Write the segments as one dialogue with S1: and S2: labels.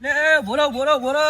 S1: લે બોલો બોલો બોલો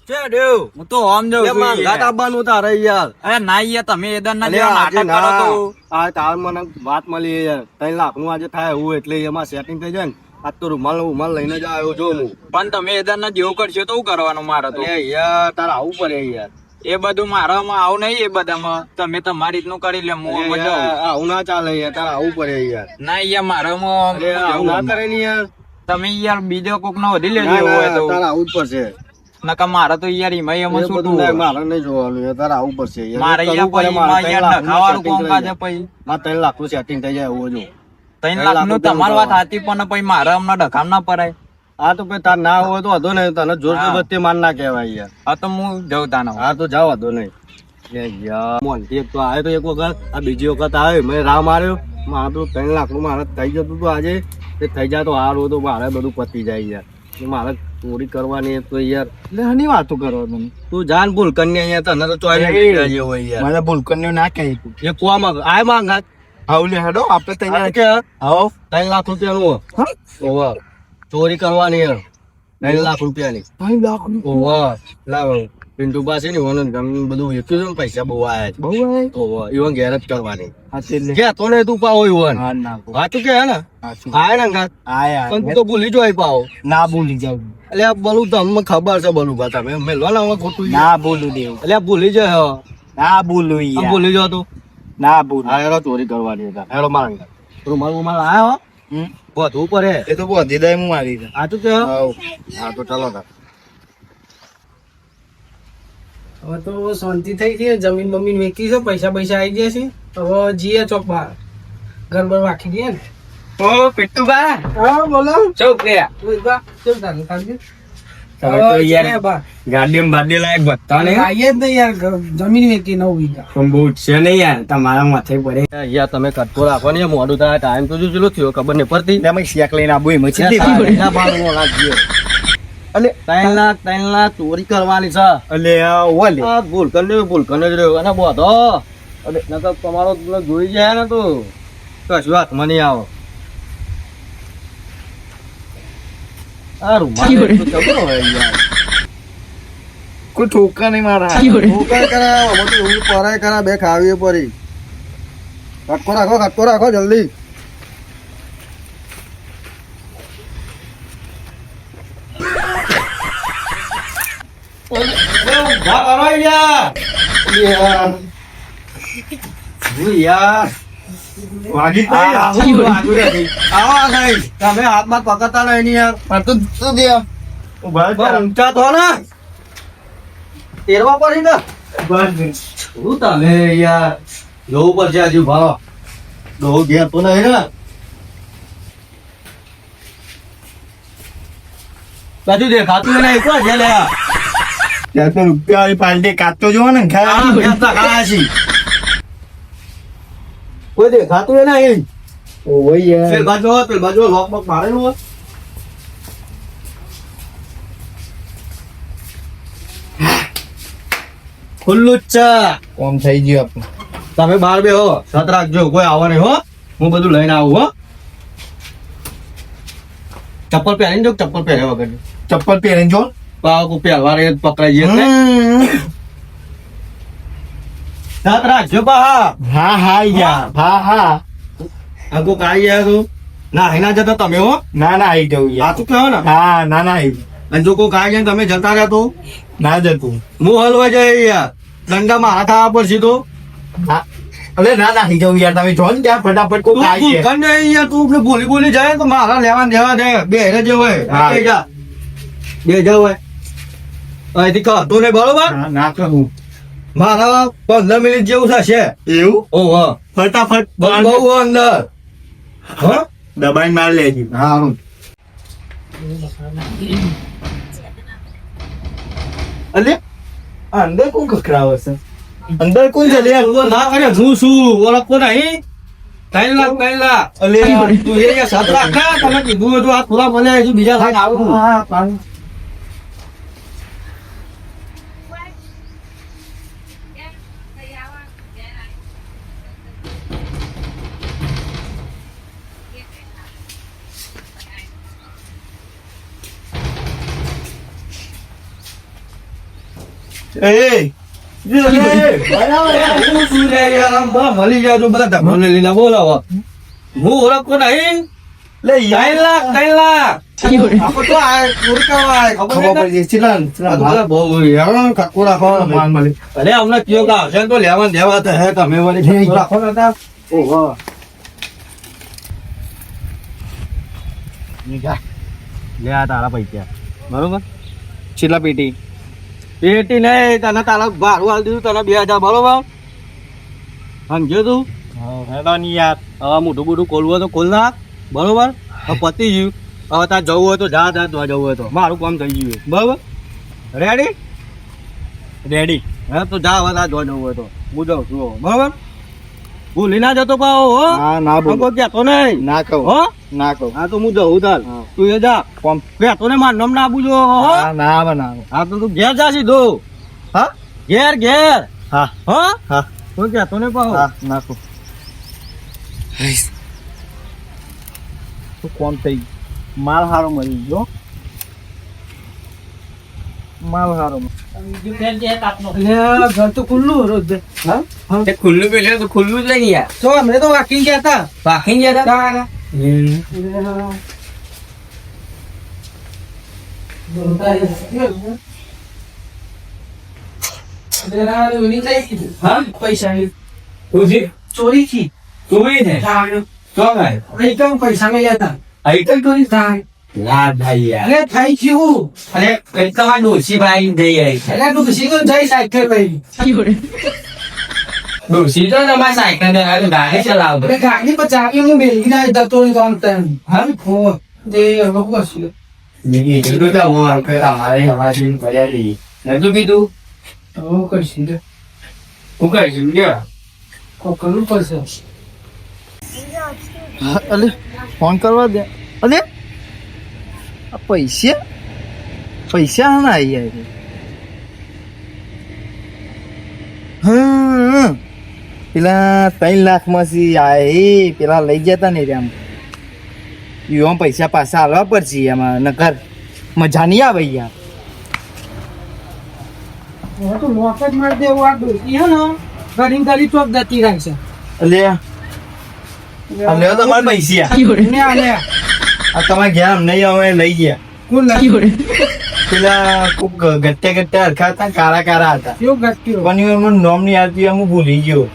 S1: કે દેવ
S2: હું તો આમ જાઉં છું
S1: માં ગાત આવવાનું તારે યાર
S2: અરે ના યાર તમે એદન ના
S1: અલે
S2: જેવા
S1: આજે
S2: નાટક કરો તો
S1: આ તાર મને વાત મળી યાર 3 લાખ નું આજે થાય એવું એટલે એમાં સેટિંગ થઈ જાય ને આજ તો રૂમાલ લઈને જ આવ્યો જો હું
S2: પણ તમે એદન ના જેવું કરશો તો શું કરવાનું મારે તો
S1: અલે યાર તારે આવું પડે યાર
S2: એ બધું મારામાં આવું નહીં એ બધામાં તમે તમારી રીતનું કરી લે હું આમાં જાઉં.
S1: આવું ના ચાલે યાર તારે આવું પડે યાર
S2: ના યાર મારામાં
S1: અરે આવું ના કરે ને યાર
S2: તમે યાર બીજો કોક નો વધી લેજો
S1: ના,
S2: એવું હોય તો
S1: તારે આવું જ પડશે
S2: નકા મારે તો યાર એમાં શું
S1: બધું ના, મારે નહીં જોવાનું યાર તારે આવું પડશે યાર.
S2: મારે
S1: કરવું પડે,
S2: યાર
S1: મારે 3
S2: યાર
S1: લાખનું
S2: નખાવાનું
S1: setting
S2: કામકાજ
S1: થઈ
S2: પછી
S1: જાય. મારે 3 લાખનું setting થઈ જાય એવું જો
S2: 3 લાખ નું તમારી વાત સાચી પણ પછી મારે હમણાં ડખામ ના પડાય.
S1: હા તો ભાઈ તાર ના હોય તો વાંધો નહીં તને જોર જબરદસ્તી માન ના કહેવાય યાર
S2: હા તો હું જઉં તાનો.
S1: હા તો જાવ વાંધો નહીં યાર મોનથી એક તો આવ્યો તો એક વખત આ બીજી વખત આવ્યો મેં રાહ માર્યો મારે તો 3 લાખનું મારે થઈ જતું હતું આજે તે થઈ જાય તો હારું તો મારે બધું પતી જાય યાર મારે ચોરી કરવાની તો યાર
S3: એટલે હની વાતો કરો તમે
S1: તું જાન ભૂલ કરીને અહીંયા તને તો ચોરી જેવો યાર
S3: મને ભૂલકન્યો ના કહી
S1: એ કુવા માંગ આય માંગ
S3: હાઉ લે હેડો આપણે તૈયાર
S1: કે
S3: હાઉ
S1: 3 લાખ રૂપિયાનું ઓવા ચોરી કરવાની 3 લાખ રૂપિયાની
S3: 3 લાખ
S1: ઓવા લાવ પિન્ટુ પાસે ને ઓનન ગમ બધું વેચ્યું છે ને પૈસા બહુ આયા છે
S3: બહુ આવે
S1: ઓવા ઈવન ઘેર જ કરવાની
S3: હા તે લે
S1: કે તો ને તું પાવો ઈવન
S3: હા ના
S1: હા તું કે હે ને આય ને ગાત
S3: આયા
S1: પણ તું તો ભૂલી જોઈ પાવો
S3: ના ભૂલી જાવ
S1: એટલે આ બલું તમને ખબર છે બલું બા તમે મેલો ને હવે ખોટું
S3: ના બોલું દેવ
S1: એટલે આ ભૂલી જાય
S3: ના બોલું યાર
S1: ભૂલી જાવ તું
S3: ના બોલું
S1: હા હેરો ચોરી કરવાની હતા હેરો મારા રૂમાલ આયો બધું પડે
S3: એ તો બોધી દે હું મારી દે
S1: આ તું કે
S3: હાઉ
S1: હા તો ચાલો તા
S4: હવે તો શાંતિ થઈ ગઈ જમીન બમીન વેચી છે પૈસા આવી ગયા છે હવે જીએ ચોક બહાર ઘર બર વાખી દઈએ ને
S2: ઓ પિટ્ટુબા
S4: હા બોલો
S2: ચૌક રહ્યા
S4: તું બા કેમ તારું કાઢી
S2: તમે તો યાર ગાડીમાં બાડી લાયક બતા ને
S4: આઈએ જ નહીં યાર જમીન વેચી 9 વીઘા
S2: પણ બહુ છે ને યાર તમારા માથે પડે
S1: યાર તમે કટકો રાખો ને મોડું થાય ટાઈમ તો જો ચલો થયો ખબર નહીં પડતી
S3: તમે શેક લઈને આબુ એમ છે
S1: ના બાળકો રાખજો
S3: અલે
S1: 3 લાખ ચોરી કરવાની છે
S3: અલે ઓલે
S1: આ ભૂલ કરીને જ રહ્યો અને બધો અરે નકર તમારો પેલો જોઈ જાય ને તો કશું હાથમાં નહીં આવો આ રૂમાલ તો ચબરો હોય યાર
S3: કોઈ ઠોકા નહીં મારા
S1: ઉકાર કરાવો મોટી ઊંઘ પરાય કરા બે ખાવી પડી કટકો રાખો જલ્દી
S3: વાગી
S1: તમે હાથમાં પકડતા નહીં યાર
S3: પણ તું શું દે ઉભા
S1: ઊંચા તો ને તેરવા પડી ને
S3: બસ
S1: શું તમે યાર જોવું પડશે હજુ ભાવ બહુ ઘેર તો નહીં ને બધું દેખાતું નહીં કોણ છે લે
S3: ત્યાં તો રૂપિયા વાળી પાલટી કાચતો જોવો ને ખાયા
S1: કોઈ દેખાતું નહીં
S3: ઓય યાર
S1: પેલ બાજુ લોક બોક મારેલું હોય ખુલ્લું જ છે
S3: કોમ થઈ ગયું આપણું
S1: તમે બહાર બે હો સત રાખજો કોઈ આવે નહીં હો હું બધું લઈને આવું હો ચપ્પલ પહેરીને જો ચપ્પલ પહેર્યા વગર
S3: ચપ્પલ પહેરીને જો
S1: પાવ પહેરવા રે પકડાઈ જઈએ સત રાખજો પા
S3: હા યાર હા
S1: આગો કાઈ ગયા તું ના હિના જતા તમે હો
S3: ના આઈ જવું
S1: આ
S3: યાર
S1: તું કહો ને
S3: હા ના આઈ
S1: અને જો કોઈ કાઈ જાય તમે જતા રહ્યા તો
S3: ના જતું
S1: હું હલવા જાય યાર દંડામાં હાથ આવવા પડશે તો
S3: હા અરે ના આઈ જવું યાર તમે જો ને ત્યાં ફટાફટ કોઈ ખાઈ છે
S1: તું યાર તું બોલી જાય તો મારા લેવા દેવા દે બે હેરે જે હોય
S3: હા.
S1: બે જા હોય અહીંથી કહતો ને બરોબર
S3: ના કહું
S1: મારા 15 મિનિટ જેવું થશે
S3: એવું
S1: ઓહો
S3: ફટાફટ
S1: બહુ અંદર હા
S3: દબાઈ માર લેજી
S1: હા
S3: અલે અંદર કોણ ખખરાવે છે
S1: અંદર કોણ છે લે ના કરે હું છું ઓળખતો નહીં 3 લાખ
S3: અલે
S1: તું એ સાત લાખ ના તમે કીધું હતું આ થોડા મને હજુ બીજા લાખ આવું
S3: હા પાણી
S1: મળી ગયા છો બધા ધમોને લઈને બોલાવો હું ઓળખતો નહીં લે 3 લાખ 3 લાખ આપો તો આ ઓળખાવા ખબર પડી બહુ યાર કાકો રાખો માલ મળી અરે અમને કયો કા આવશે તો લેવા દેવા તો હે તમે વળી રાખો નતા ઓહો લે આ તારા પૈસા બરોબર છેલ્લા પેટી પેટી નહીં તને તારા ભાડું આલી દીધું તને 2000 બરોબર સમજ્યો તું યાર હવે મોટું મોટું ખોલવું હોય તો ખોલ નાખ બરોબર હવે પતી ગયું હવે તાર જવું હોય તો જા જા તો જવું હોય તો મારું કામ થઈ ગયું બરોબર રેડી રેડી હા તો જા હવે તાર જો જવું હોય તો હું જાઉં છું બરોબર ભૂલી ના જતો પાવો હો ના બોલ કહેતો નહીં ના કહું હો ના કહું હા તો હું જઉં તાર તું એ જા કહેતો ને માર નામ ના આપું હો ના બનાવો હા તો તું ઘેર જા સીધો હા ઘેર ઘેર હા હા હા તું કહેતો ને પાવો હા ના કહું તું કોમ થઈ માલ હારો મળી ગયો માલ હારો
S4: ઘર તો ખુલ્લું રોજ
S2: ખુલ્લું પેલે તો ખુલ્લું જ લઈ ગયા
S4: તો અમે તો વાકીને ગયા હતા
S2: પાખી ગયા હતા
S4: પૈસા
S2: ચોરી થી ચોરી ને
S4: એકદમ પૈસા મેં ગયા
S2: આઈટમ ચોરી
S4: હતા
S2: યાર ભાઈ યાર
S4: અરે થઈ ગયું
S2: અરે કઈ તમારે ડોસી ભાઈ જઈ આવી છે
S4: એટલે તું ઘૂસી ગયો જઈ સાયકલ લઈ
S2: ડોસી તો તમારી સાયકલ ને ગાડી ચલાવતો
S4: એટલે ગાડી પર ચાવી હું બેસી ના જતો નહીં તો આમ તેમ હા હો તે હવે બસ
S2: કીધું તો હું અમારે હવાથી પડ્યા રહી નતું કીધું
S4: હું કરશું રે
S2: હું કહીશું કે
S4: કરવું પડશે
S3: અલે ફોન કરવા દે અલે આ પૈસા પૈસા ના આવી હા પેલા 3 લાખમાંથી આય પેલા લઈ ગયા તા ને આમ યુવા પૈસા પાછા આવવા પડશે એમાં નકર મજા નહીં આવે યાર
S4: તો મોફત માર દેવું આ ડોસી હે ને ગરીબ ગરીબ ચોક જતી રહે છે
S3: અલે અલે તમારા પૈસા
S4: ને આલે
S3: આ તમારે ઘેર અમને અમે લઈ ગયા
S4: કોણ લાગ્યું
S3: પેલા કોક ગટ્ટે ગટ્ટે હરખા હતા કાળા કાળા હતા
S4: કેવું ગટક્યું
S3: પણ એ મને નામ નહીં આવતી હું ભૂલી ગયો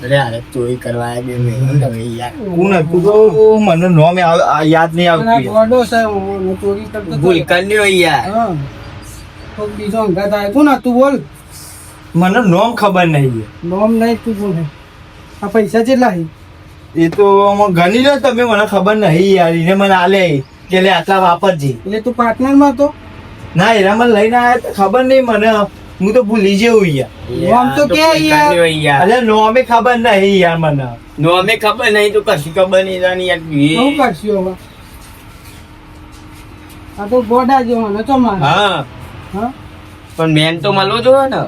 S2: અરે ચોરી કરવા યાર
S3: કોણ હતું તો મને નામ યાદ નહીં આવતું
S4: ગોડો છે હું ચોરી કરતો
S2: ભૂલ કરી હોય યાર
S4: હા તો બીજો અંગાત આવ્યો કોણ હતું બોલ
S3: મને નામ ખબર નહીં
S4: નોમ નહીં તું બોલ આ પૈસા કેટલા હે
S3: એ તો ગણી લો તમે મને ખબર નહીં યાર એને મને આલે કે લે આટલા વાપરજી
S4: એટલે તું પાર્ટનર માં તો
S3: ના એના મને લઈને આવ્યા તો ખબર નહીં મને હું તો ભૂલી જેવું યાર
S4: નોમ તો કે યાર
S3: અરે નોમે ખબર નહીં યાર મને
S2: નો અમે ખબર નહીં તો કશી ખબર નહીં જાની યાર
S4: શું કરશું હવે આ તો ગોડા જેવો ને તો માર
S2: હા
S4: હા
S2: પણ મેન તો મળવો જોઈએ ને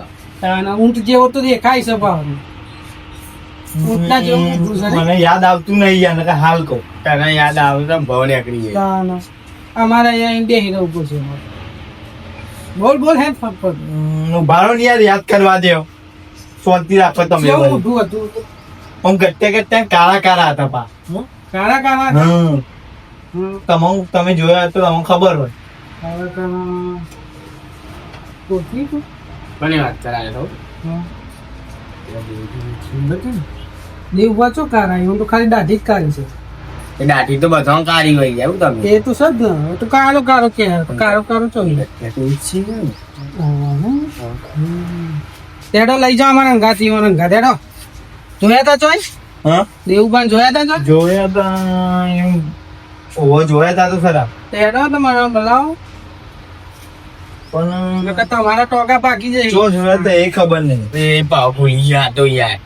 S4: અને ઊંટ જેવો તો દેખાય છે ભાવ ઊંટના જેવું ઊંધું છે ને?
S3: મને યાદ આવતું નહીં યાર નકર હાલ કહું
S2: તને યાદ આવે તો ભાવ નીકળી જાય
S4: ના, ના. અમારે અહીંયા ઇન્ડિયા હીરો ઉભો છે બોલ બોલ હે ફટફટ
S3: ભાડો ને યાર યાદ કરવા દો શાંતિ રાખો તમે
S4: કેવું
S3: વળી.
S4: ઊંધું હતું
S3: આમ ગટ્ટે ગટ્ટે કાળા કાળા હતા પા
S4: કાળા કાળા
S3: હમ તમે જોયા તો તમને ખબર હોય
S4: કાળા કાળા કોઠી તું?
S2: કોની વાત કરાવે તો
S4: હા. દેવ વાંચો કાળા એવું તો ખાલી દાઢી જ કાળી છે
S2: એ દાઢી તો બધા કાઢી હોય જાય તમે
S4: એ તો સદ ને એ તો કાળો કાળો કે કાળો કાળો ચોઈ તેડો લઈ જાઓ અમારા અંગાથી અંગા તેડો જોયા તા ચોઈ
S3: હા
S4: દેવબાન જોયા તા ચોઈ
S3: જોયા તા એમ ઓહો જોયા તા તો ખરા
S4: તેડો તમારા બોલાવો
S3: પણ
S4: નકર તમારા ટોકા પાકી જાય
S3: જો જોયા તા એ ખબર નહીં
S2: એ ભાવ ભૂલી ગયા તો યાર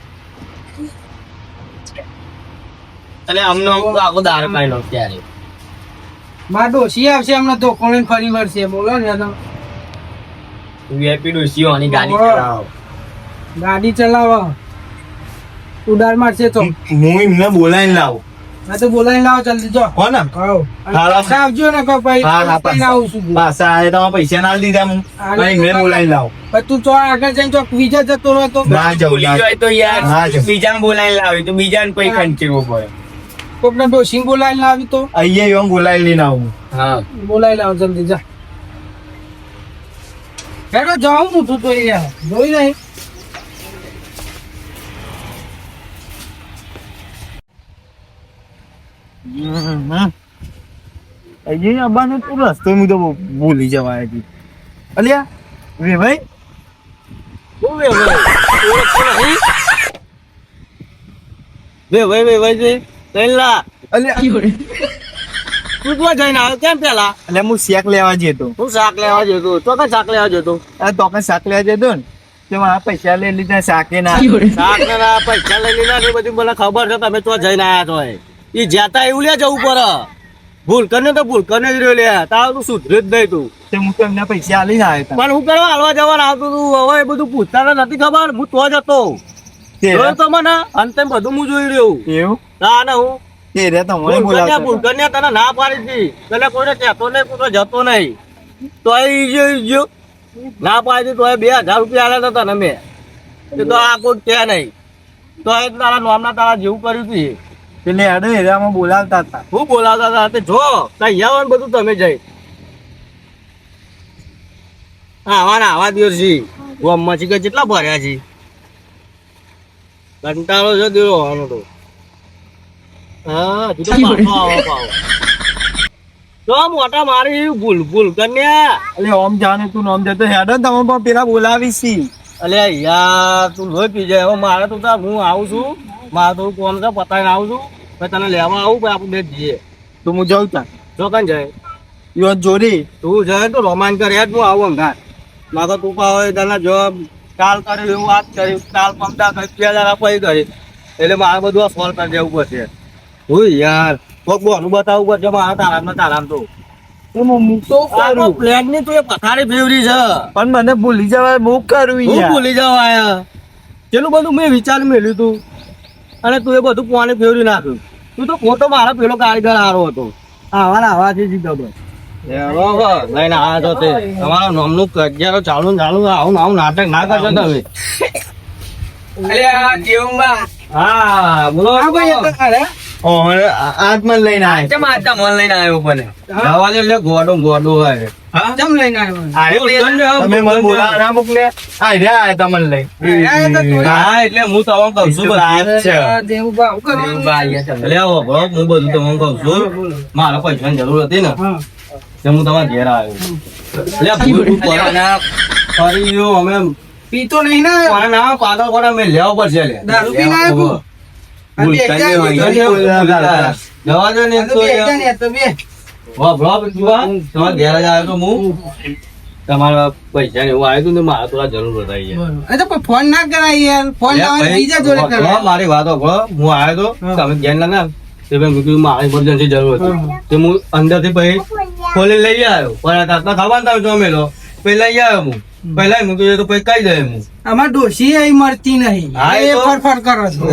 S2: અને અમને આખો દાર પાઈ લો ત્યારે
S4: માર ડોશી આવશે હમણાં તો કોણે ફરી વળશે બોલો ને તો
S2: વીઆઈપી ડોસીઓ આની ગાડી
S4: ઓહો.
S2: ચલાવો
S4: ગાડી ચલાવો ઉડાર મારશે તો
S3: હું એમને બોલાવીને લાવું
S4: હા તો બોલાવી લાવો જલ્દી જો
S3: કોણ
S4: કહો
S3: હા,
S4: પાછા આવજો ને કહો ભાઈ
S3: હા, હા,
S4: લઈને આવું છું
S3: પાછા આવે તો પૈસા ના દીધા હું મેં બોલાવી લાવ
S4: પણ તું ચો આગળ જઈને ચોક બીજા જતો રહો તો
S3: ના જવું ના
S2: બીજો તો યાર
S3: હા, જો.
S2: બીજાને બોલાવી લાવી તો બીજાને પછી ખંચેરવો પડે.
S4: કોકને ડોશી બોલાવી લાવી તો
S3: અહીંયા એમ બોલાવી લઈને આવું
S2: હા
S4: બોલાવી લાવો જલ્દી જા હેડો જાઉં હું તું તો યાર જોઈ નહીં
S3: અહીંયા આવવાનું તું રસ્તો હું તો ભૂલી જવાય હતી અલ્યા વે ભાઈ અલ્યા
S1: તું તો જઈને આવ્યો કેમ પેલા
S3: અલ્યા હું શેક લેવા જતો
S1: હું શાક લેવા જતો ચોક્કસ શાક લેવા જતો
S3: આ તો કે શાક લેવા જતો ને તે મારા પૈસા લઈ લીધા શાકે ના
S1: શાક ના પૈસા લઈ લીધા ને એ બધું મને ખબર છે તમે તો જઈને આયા છો એ જ્યાતા એવું લે જવું પડે ભૂલ કરીને તો ભૂલ કરીને જ રહ્યો લે તારું તું સુધરે જ નહીં તું
S3: તે હું તો એમના પૈસા આલી ના આવ્યા
S1: પણ હું કરવા હાલવા જવાનું આવતું તું હવે એ બધું પૂછતા તો નથી ખબર હું તો જ હતો જોયો તો મને અંતે બધું હું જોઈ રહ્યો
S3: એવું
S1: ના ના હું
S3: તે રે તમને
S1: ભૂલ
S3: બોલાવતા
S1: કરીને તને ના પાડી હતી તને કોઈને કહેતો નહીં કોઈ જતો નહીં તો ઈ ગયો ના પાડી હતી તો 2000 રૂપિયા આલ્યા હતા તને મેં એ તો આ કોઈ કે નહીં તો એ તારા નામના તારા જેવું કર્યું હતું એ.
S3: પેલે હેડો એરિયામાં બોલાવતા હતા
S1: હું બોલાવતા હતા તે જો ત્યાં આવવાનું બધું તમે જઈ આવા દિવસ છે ગોમમાં છે કે કેટલા ભર્યા છે કંટાળો છે દેવો આવવાનો તો હા તું તો પાછો આવો પાવો તો મોટા મારી ભૂલ કન્યા
S3: એટલે ઓમ જાણે તું નોમ દેતો હેડો ને તમે પણ પેલા બોલાવી છી
S1: અલે યાર તું લોહી પી જાય હવે મારે તો તાર હું આવું છું મારે તો કોમ છે પતાવીને આવું છું પછી તને લેવા આવું પછી આપણે બે જઈએ
S3: તો હું જાઉં તા
S1: જો કઈ જાય
S3: યો જોડી
S1: તું જાય તો રોમાન કરે હું આવું અંગાર મારે તું હોય તને જો કાલ કર્યું એવું વાત કર્યું કાલ પમતા કરી 2000 પછી કરી એટલે મારે બધું આ સોલ્વ કરી દેવું પડશે હું યાર કોક બોનું બતાવવું પડશે મારા તારામ તો પ્લેન ની તું એ પથારી ફેવરી છે
S3: પણ મને ભૂલી જવાય બહુ કરવું
S1: હું
S3: યાર
S1: ભૂલી જાવ આયા પેલું બધું મેં વિચારી મેળ્યું તું અને તું એ બધું પાણી ફેરવી નાખ્યું તું તો ખોટો મારો પેલો કારીગર હારો હતો આવા છે જીતો બસ લઈને આવ્યા છો તે તમારા નામનું કજિયારો ચાલુ આવું નાટક ના કરશો તમે
S2: અલ્યા કેવું
S1: હા બોલો
S3: આજ મને લઈને આવે
S2: કેમ આટલા મન લઈને આવ્યો પણ
S1: જવા દે એટલે ગોડો હોય
S4: જમ લઈને આવ્યો
S3: તમે મને બોલાવા ના મોકલે આ રહ્યા આયા તમને લઈ
S1: હા એટલે હું તમને કહું છું બધું.
S4: દેવું ભાવ કરવાનું
S1: એટલે આવો બરો, હું બધું તમને કહું છું મારા પૈસાની જરૂર હતી ને
S4: હા
S1: તે હું તમારા ઘેર આવ્યો એટલે ભૂલ કોના ફરી ગયો અમે
S4: પીતો નહીં ને
S1: કોના ના પાગલ કોના મેં લેવા પડશે લે
S4: દારૂ પીને આવ્યો તું?
S1: ભૂલ
S4: આ બે
S1: કરી
S4: હજાર
S1: હોય. જવા દે ને
S4: આ તો
S1: તો
S4: બે
S1: યાર.
S4: હજાર ને આ તો બે.
S1: વાહ, વાહ, જીવા. તમારા ઘેર જ આવ્યો તો હું તમારા પૈસા ને એવું આવ્યું હતું ને મારે થોડા જરૂર હતા યાર.
S4: બરોબર. એ તો કોઈ ફોન ના કરાય યાર ફોન
S1: યાર,
S4: લાવવાનો
S1: ભાઈ,
S4: બીજા જોડે
S1: વાહ,
S4: કરાય
S1: મારી વાત સાંભળો. હું આવ્યો તો
S4: હા.
S1: તમે ઘેર ના તે મેં કીધું મારે ઇમરજન્સી જરૂર હતી
S4: હા.
S1: તે હું અંદરથી પછી ખોલી લઈ આવ્યો પણ આ તાતના ખબર ને તમે જમેલો પેલા લઈ આવ્યો હું પહેલા મૂકી તો પછી કઈ દે હું
S4: આમાં ડોશી અહીં મળતી નહીં
S1: હા, એ
S4: એ
S1: તો-
S4: ફરફર કરો છો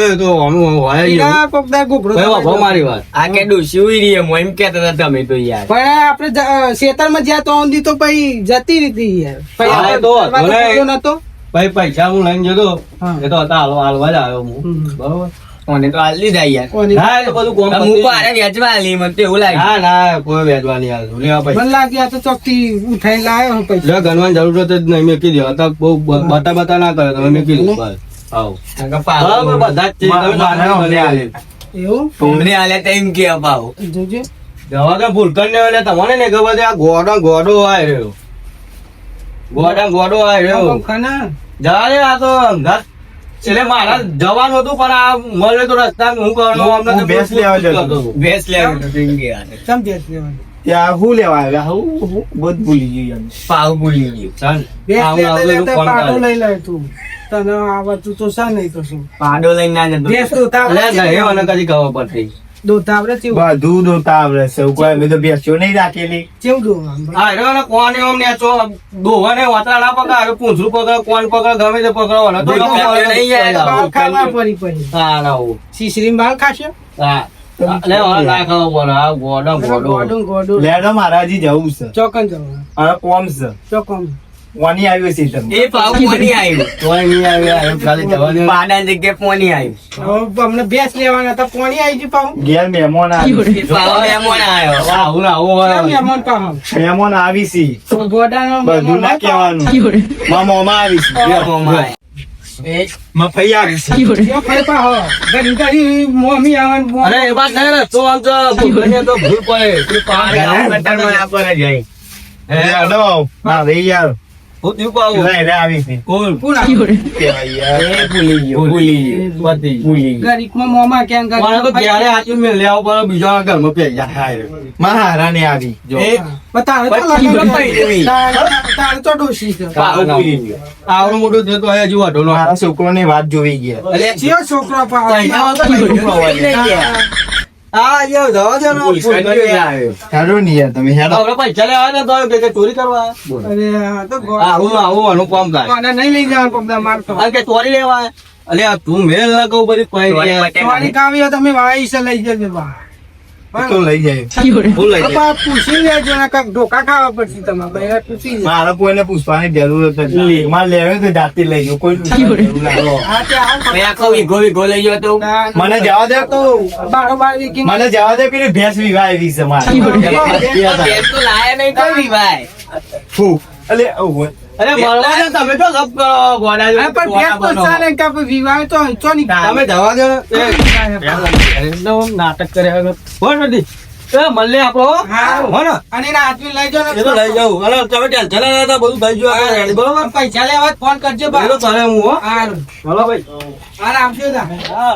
S1: એ તો અમે હોય જ એવું.
S4: પેલા કોક દા ઘૂઘરો
S1: ભાઈ,
S4: તમે
S1: વાપરો મારી વાત
S2: આ કે ડોશી ઉઈ રહી એમ એમ કહેતા હતા તમે તો યાર
S4: પણ આપણે ખેતરમાં જ્યાં તો ઊંધી તો પછી જતી રહી યાર પછી
S1: હા, એ
S4: આપણે
S1: તો
S4: ફરવા
S1: મને-
S4: તો ગયો નતો
S1: પછી પૈસા હું લઈને જતો
S4: હા.
S1: એ તો હતા હાલવા જ આવ્યો હું
S4: હમ.
S1: બરોબર
S2: મને તો હાલ લીધા યાર
S4: કોની?
S1: ના એ તો બધું કોમ
S2: હું
S1: પતી
S2: પારે વેચવા આલી મને તો એવું લાગ્યું
S1: ના ના કોઈ વેચવાની હાલ લેવા પૈસા
S4: મને લાગે આ તો ચોકથી ઉઠાઈને લાવ્યો હો પૈસા
S1: જો ગણવાની જરૂરત જ નહીં મેકી દો અત્યારે બહુ બતા ના કરે તમે મેકી દો બસ આવો બરાબર, બધા જ છે. તમે
S3: મારે
S1: મારે
S3: અમને આલે.
S4: એવું
S2: અમને આલ્યા તો એમ કે અપાવો
S4: જોજો
S1: જવા દો ભૂલ કરીને એટલે તમને ને ખબર છે આ ગોડો આય રહ્યો ગોડો આય રહ્યો
S4: આમ ખાના
S1: જવા દે આ તો અંધાર. એટલે મારા જવાનું હતું પણ આ મળે તો રસ્તા હું કરવાનું અમને તો
S3: હું ભેંસ લેવા જતો
S1: કરતો હતો.
S2: ભેંસ લેવા તો એમ કે યાર.
S4: સમજે લેવાનું
S3: ત્યાં હું લેવા આવ્યા હું બધું ભૂલી ગયું યાર.
S2: પાવ ભૂલી ગયું
S1: ચાલ.
S4: બે
S1: આવું આવું
S4: લેતા
S1: બધું કોણ
S4: પાટો
S1: કરે?
S4: લઈ લે તું તને આવડતું તો શા નહીં તો શું
S2: પાડો લઈને ના જતો
S4: ભેંસ દોતા
S1: એટલે નહીં મને કદી ખબર પડતી.
S4: દોતા આવડે કેવું
S3: બધું દોતા આવડે છે એવું કોઈ અમે તો બેસ્યો નહીં રાખેલી
S4: કેવું દોવાનું
S1: હા, એટલે મને કોણ એમ નેચો દોવાને વાતરા ના પકડ પૂંછડું પકડ કોણ પકડ ગમે તે પકડવાનો તો
S2: નહીં યાર.
S4: બાલ ખાવા પડી પડી
S1: હા ના હું
S4: શીશરી બાલ ખાશે
S1: હા એટલે હવે ના ખાવું પડે આ ગોડો ગોડો
S4: ગોડું ગોડું
S3: લેડો મારા હજી જવું છે
S4: ચોકન જવાનું
S3: હવે કોમ છે
S4: ચોકન
S3: કોની આવ્યો છે તમે
S2: એ પાવ કોની આવ્યું
S1: તોય નહીં આવ્યા ખાલી જવા દે
S2: પાડા જગ્યાએ કોની આવ્યું
S4: હવે અમને ભેંસ લેવાના હતા પોણી આવી ગયું પાછું
S3: ઘેર મહેમાન આવી
S2: પાવ મહેમાન આવ્યો
S1: આવું ના આવું
S4: કેમ મહેમાન પાછું
S3: મહેમાન આવી છે
S4: ગોડાનો
S3: બધું ના કહેવાનું મારા મોમાં આવી છે મફઈ આવી છે
S4: જો ફરી પાછો ઘડી ઘડી મોમી આવવાનું
S1: અરે એ વાત નહીં ને તો આમ તો ભૂલને તો ભૂલ પડે તું પાણી
S3: લેડો ના રે યાર
S1: હું તું પાવું
S3: રે આવી છે
S1: કોણ
S4: પૂરા
S3: કહેવાય યાર
S1: એ ભૂલી ગયો બધી
S3: ભૂલી
S4: ગરીબમાં મોમાં કેમ
S1: પણ તો ત્યારે આચું મેં લેવું પડે બીજા ઘરમાં પે
S3: મહારાણી આવી જો
S4: બતાવે તો તારે તો ડોશી છે
S1: આવડું મોટું થયું તો હજુ વાઢો નો
S3: મારા છોકરોની વાત જોઈ ગયા
S1: એટલે
S4: ચિયો છોકરો પાછો
S1: હા યો જવા દે ને
S3: હેડો નહીં યાર તમે હેડો
S1: આપણે પૈસા લેવા ને તો કે ચોરી કરવા
S4: અરે આ તો
S1: આવું આવું અનુપમ થાય
S4: ગોડા નહીં લઈ જવાનું પગદા મારતો
S1: અને કે ચોરી લેવા અલે આ તું મેલ લગાવ બધી કોઈ
S4: તમારી કાવ્યો તમે વાઈ છે લઈ જજો બા
S3: તો લઈ જાય
S1: ભૂલ લઈ જાય
S4: બાપા પૂછી લેજો ને કાંઈક ધોકા ખાવા પડશે તમારે ભાઈ પૂછી લેજો.
S3: મારે કોઈને પૂછવાની જરૂર નથી મારે લેવે તો જાતે લઈ જાઉં કોઈ જરૂર ના હોય.
S4: હા તે આવો.
S2: આખો વીઘો વીઘો લઈ ગયો તો
S3: મને જવા દે તો
S4: બારોબાર વીકી
S3: મને જવા દે પેલી ભેંસ વિવાહ આવી છે મારે
S2: બેન તો લાયા નહીં કરી ભાઈ
S3: ફૂ અલે ઓહો
S1: અરે મળવા દે તમે તો ગપ કરો ગોડા
S4: હા, પણ ભેંસ તો ચાલે કે આપણે વિવાહ તો હંચો નહીં.
S1: તમે જવા દો એકદમ નાટક કર્યા વગર બોલ નથી એ મળે આપણો
S4: હા.
S1: હો ને
S4: અને એના હાથમાં લઈ જાઓ ને.
S1: એ તો લઈ જાઉં અરે તમે ટેન્શન ના લેતા બધું થઈ ગયું આપણે ready, બરોબર
S4: પૈસા લેવા હોય તો ફોન કરજો બા.
S1: એ તો તારે હું હો
S4: હારું.
S1: ચલો ભાઈ
S4: હારું, આવજો તા.
S1: હા